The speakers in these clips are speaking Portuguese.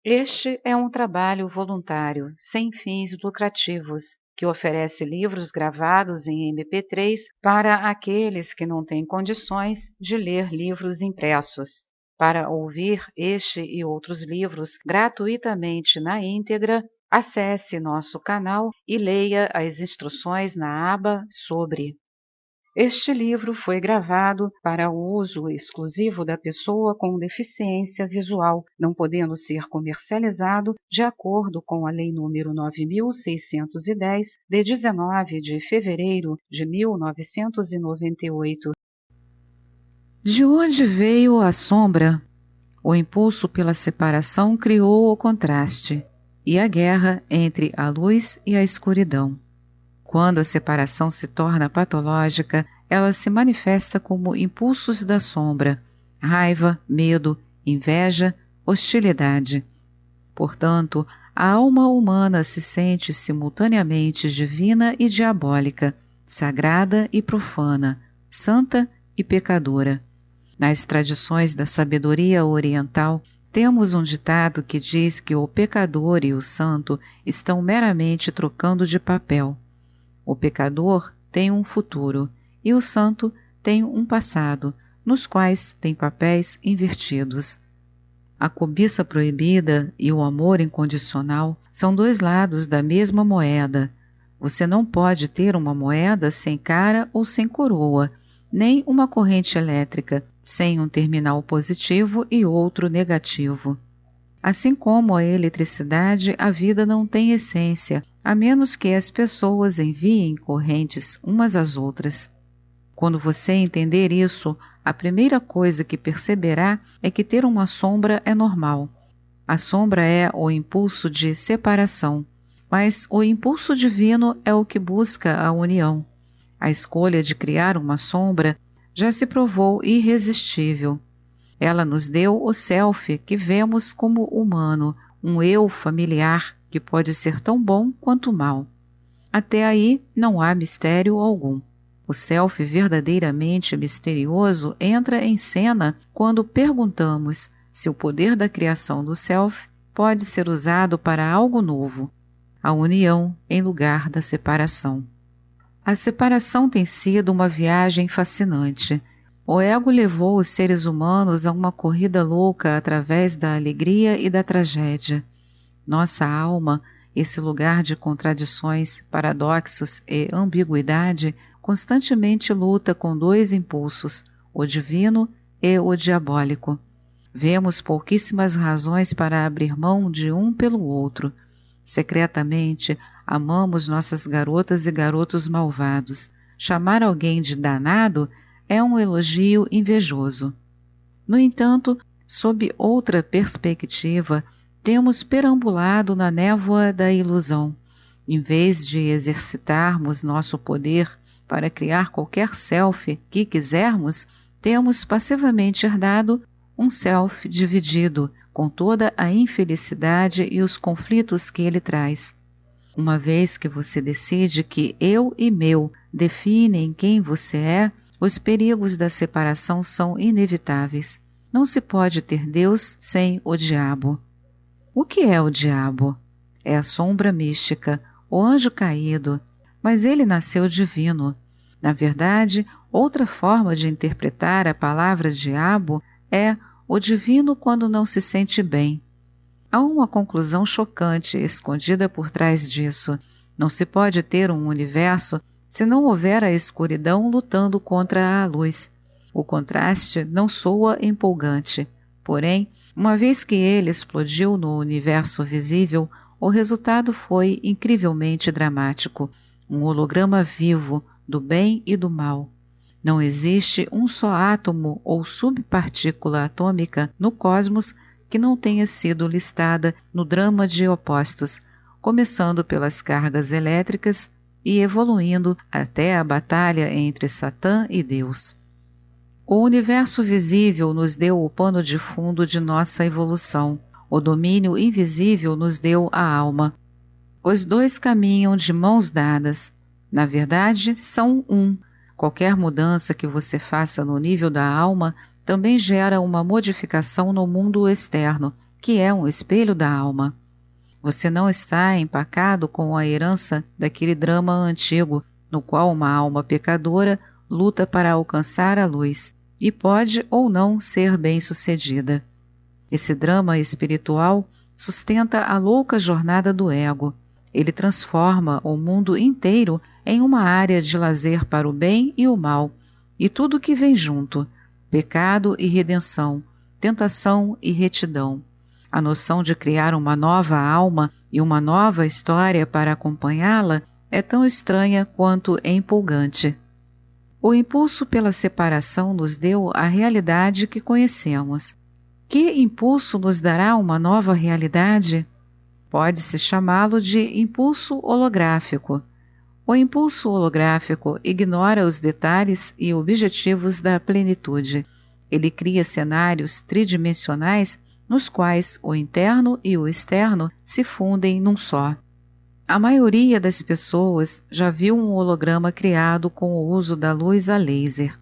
Este é um trabalho voluntário, sem fins lucrativos, que oferece livros gravados em MP3 para aqueles que não têm condições de ler livros impressos. Para ouvir este e outros livros gratuitamente na íntegra, acesse nosso canal e leia as instruções na aba Sobre. Este livro foi gravado para o uso exclusivo da pessoa com deficiência visual, não podendo ser comercializado de acordo com a Lei nº 9.610, de 19 de fevereiro de 1998. De onde veio a sombra? O impulso pela separação criou o contraste e a guerra entre a luz e a escuridão. Quando a separação se torna patológica, ela se manifesta como impulsos da sombra, raiva, medo, inveja, hostilidade. Portanto, a alma humana se sente simultaneamente divina e diabólica, sagrada e profana, santa e pecadora. Nas tradições da sabedoria oriental, temos um ditado que diz que o pecador e o santo estão meramente trocando de papel. O pecador tem um futuro e o santo tem um passado, nos quais tem papéis invertidos. A cobiça proibida e o amor incondicional são dois lados da mesma moeda. Você não pode ter uma moeda sem cara ou sem coroa, nem uma corrente elétrica sem um terminal positivo e outro negativo. Assim como a eletricidade, a vida não tem essência, a menos que as pessoas enviem correntes umas às outras. Quando você entender isso, a primeira coisa que perceberá é que ter uma sombra é normal. A sombra é o impulso de separação, mas o impulso divino é o que busca a união. A escolha de criar uma sombra já se provou irresistível. Ela nos deu o self que vemos como humano, um eu familiar que pode ser tão bom quanto mal. Até aí não há mistério algum. O self verdadeiramente misterioso entra em cena quando perguntamos se o poder da criação do self pode ser usado para algo novo, a união em lugar da separação. A separação tem sido uma viagem fascinante. O ego levou os seres humanos a uma corrida louca através da alegria e da tragédia. Nossa alma, esse lugar de contradições, paradoxos e ambiguidade, constantemente luta com dois impulsos, o divino e o diabólico. Vemos pouquíssimas razões para abrir mão de um pelo outro. Secretamente, amamos nossas garotas e garotos malvados. Chamar alguém de danado é um elogio invejoso. No entanto, sob outra perspectiva, temos perambulado na névoa da ilusão. Em vez de exercitarmos nosso poder para criar qualquer self que quisermos, temos passivamente herdado um self dividido, com toda a infelicidade e os conflitos que ele traz. Uma vez que você decide que eu e meu definem quem você é, os perigos da separação são inevitáveis. Não se pode ter Deus sem o diabo. O que é o diabo? É a sombra mística, o anjo caído, mas ele nasceu divino. Na verdade, outra forma de interpretar a palavra diabo é o divino quando não se sente bem. Há uma conclusão chocante escondida por trás disso. Não se pode ter um universo se não houver a escuridão lutando contra a luz. O contraste não soa empolgante, porém, uma vez que ele explodiu no universo visível, o resultado foi incrivelmente dramático, um holograma vivo do bem e do mal. Não existe um só átomo ou subpartícula atômica no cosmos que não tenha sido listada no drama de opostos, começando pelas cargas elétricas e evoluindo até a batalha entre Satã e Deus. O universo visível nos deu o pano de fundo de nossa evolução. O domínio invisível nos deu a alma. Os dois caminham de mãos dadas. Na verdade, são um. Qualquer mudança que você faça no nível da alma também gera uma modificação no mundo externo, que é um espelho da alma. Você não está empacado com a herança daquele drama antigo, no qual uma alma pecadora luta para alcançar a luz e pode ou não ser bem-sucedida. Esse drama espiritual sustenta a louca jornada do ego. Ele transforma o mundo inteiro em uma área de lazer para o bem e o mal, e tudo que vem junto, pecado e redenção, tentação e retidão. A noção de criar uma nova alma e uma nova história para acompanhá-la é tão estranha quanto empolgante. O impulso pela separação nos deu a realidade que conhecemos. Que impulso nos dará uma nova realidade? Pode-se chamá-lo de impulso holográfico. O impulso holográfico ignora os detalhes e objetivos da plenitude. Ele cria cenários tridimensionais nos quais o interno e o externo se fundem num só. A maioria das pessoas já viu um holograma criado com o uso da luz a laser.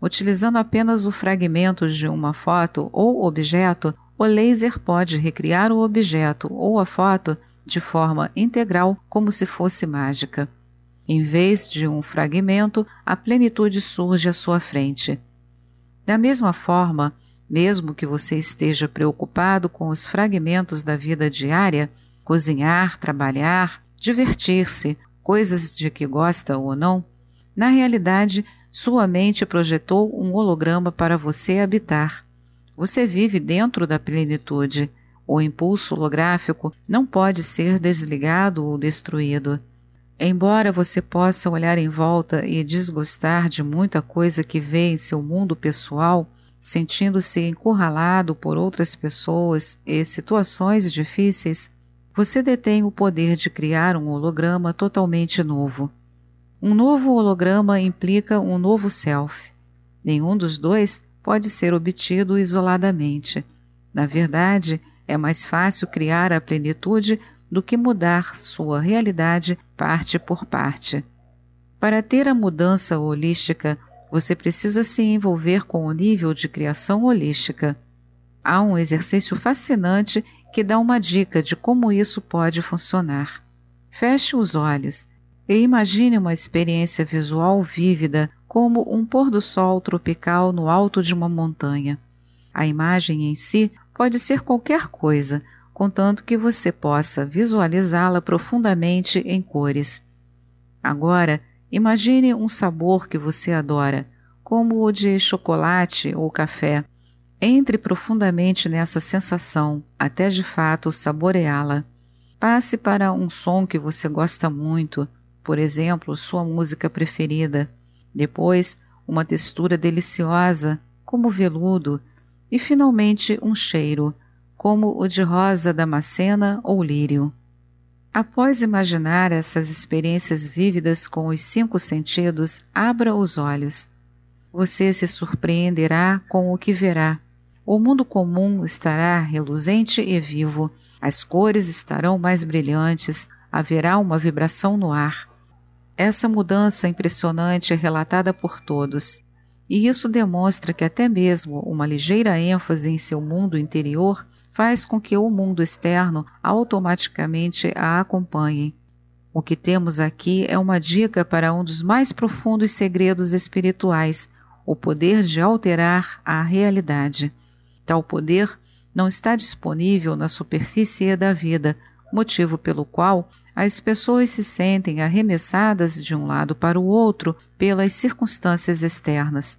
Utilizando apenas o fragmento de uma foto ou objeto, o laser pode recriar o objeto ou a foto de forma integral, como se fosse mágica. Em vez de um fragmento, a plenitude surge à sua frente. Da mesma forma, mesmo que você esteja preocupado com os fragmentos da vida diária, cozinhar, trabalhar, divertir-se, coisas de que gosta ou não, na realidade, sua mente projetou um holograma para você habitar. Você vive dentro da plenitude. O impulso holográfico não pode ser desligado ou destruído. Embora você possa olhar em volta e desgostar de muita coisa que vê em seu mundo pessoal, sentindo-se encurralado por outras pessoas e situações difíceis, você detém o poder de criar um holograma totalmente novo. Um novo holograma implica um novo self. Nenhum dos dois pode ser obtido isoladamente. Na verdade, é mais fácil criar a plenitude do que mudar sua realidade parte por parte. Para ter a mudança holística, você precisa se envolver com o nível de criação holística. Há um exercício fascinante que dá uma dica de como isso pode funcionar. Feche os olhos e imagine uma experiência visual vívida como um pôr-do-sol tropical no alto de uma montanha. A imagem em si pode ser qualquer coisa, contanto que você possa visualizá-la profundamente em cores. Agora, imagine um sabor que você adora, como o de chocolate ou café. Entre profundamente nessa sensação, até de fato saboreá-la. Passe para um som que você gosta muito, por exemplo, sua música preferida. Depois, uma textura deliciosa, como veludo, e finalmente um cheiro, como o de rosa damascena ou lírio. Após imaginar essas experiências vívidas com os 5 sentidos, abra os olhos. Você se surpreenderá com o que verá. O mundo comum estará reluzente e vivo, as cores estarão mais brilhantes, haverá uma vibração no ar. Essa mudança impressionante é relatada por todos, e isso demonstra que até mesmo uma ligeira ênfase em seu mundo interior faz com que o mundo externo automaticamente a acompanhe. O que temos aqui é uma dica para um dos mais profundos segredos espirituais, o poder de alterar a realidade. Tal poder não está disponível na superfície da vida, motivo pelo qual as pessoas se sentem arremessadas de um lado para o outro pelas circunstâncias externas.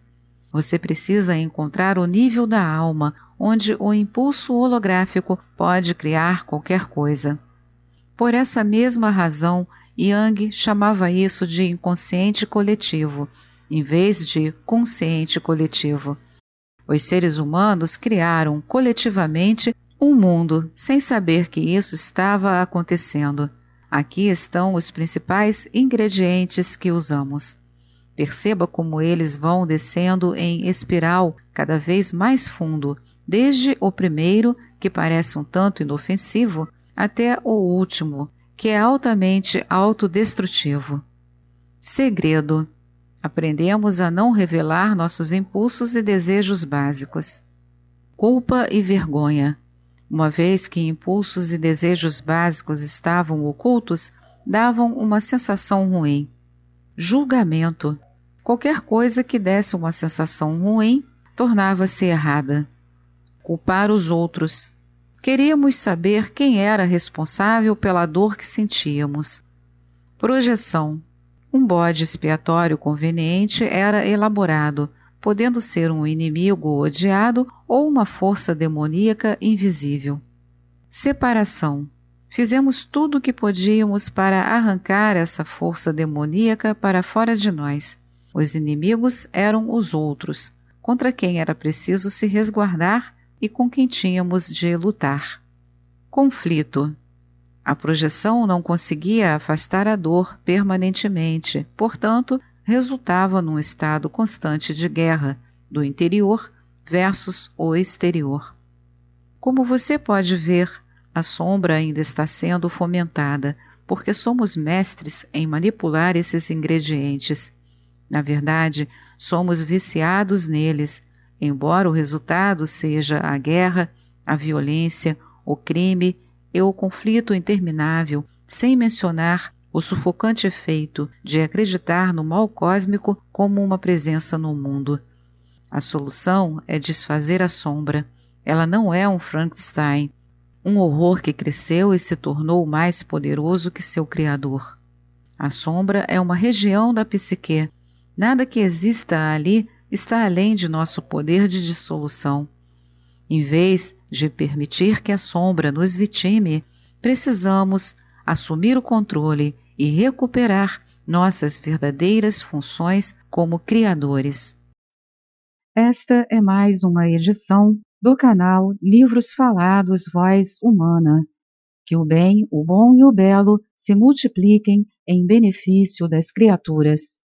Você precisa encontrar o nível da alma, onde o impulso holográfico pode criar qualquer coisa. Por essa mesma razão, Jung chamava isso de inconsciente coletivo, em vez de consciente coletivo. Os seres humanos criaram coletivamente um mundo sem saber que isso estava acontecendo. Aqui estão os principais ingredientes que usamos. Perceba como eles vão descendo em espiral cada vez mais fundo, desde o primeiro, que parece um tanto inofensivo, até o último, que é altamente autodestrutivo. Segredo. Aprendemos a não revelar nossos impulsos e desejos básicos. Culpa e vergonha. Uma vez que impulsos e desejos básicos estavam ocultos, davam uma sensação ruim. Julgamento. Qualquer coisa que desse uma sensação ruim tornava-se errada. Culpar os outros. Queríamos saber quem era responsável pela dor que sentíamos. Projeção. Um bode expiatório conveniente era elaborado, podendo ser um inimigo odiado ou uma força demoníaca invisível. Separação. Fizemos tudo o que podíamos para arrancar essa força demoníaca para fora de nós. Os inimigos eram os outros, contra quem era preciso se resguardar e com quem tínhamos de lutar. Conflito. A projeção não conseguia afastar a dor permanentemente, portanto, resultava num estado constante de guerra, do interior versus o exterior. Como você pode ver, a sombra ainda está sendo fomentada, porque somos mestres em manipular esses ingredientes. Na verdade, somos viciados neles, embora o resultado seja a guerra, a violência, o crime e o conflito interminável, sem mencionar o sufocante efeito de acreditar no mal cósmico como uma presença no mundo. A solução é desfazer a sombra. Ela não é um Frankenstein, um horror que cresceu e se tornou mais poderoso que seu criador. A sombra é uma região da psique. Nada que exista ali está além de nosso poder de dissolução. Em vez de permitir que a sombra nos vitime, precisamos assumir o controle e recuperar nossas verdadeiras funções como criadores. Esta é mais uma edição do canal Livros Falados Voz Humana. Que o bem, o bom e o belo se multipliquem em benefício das criaturas.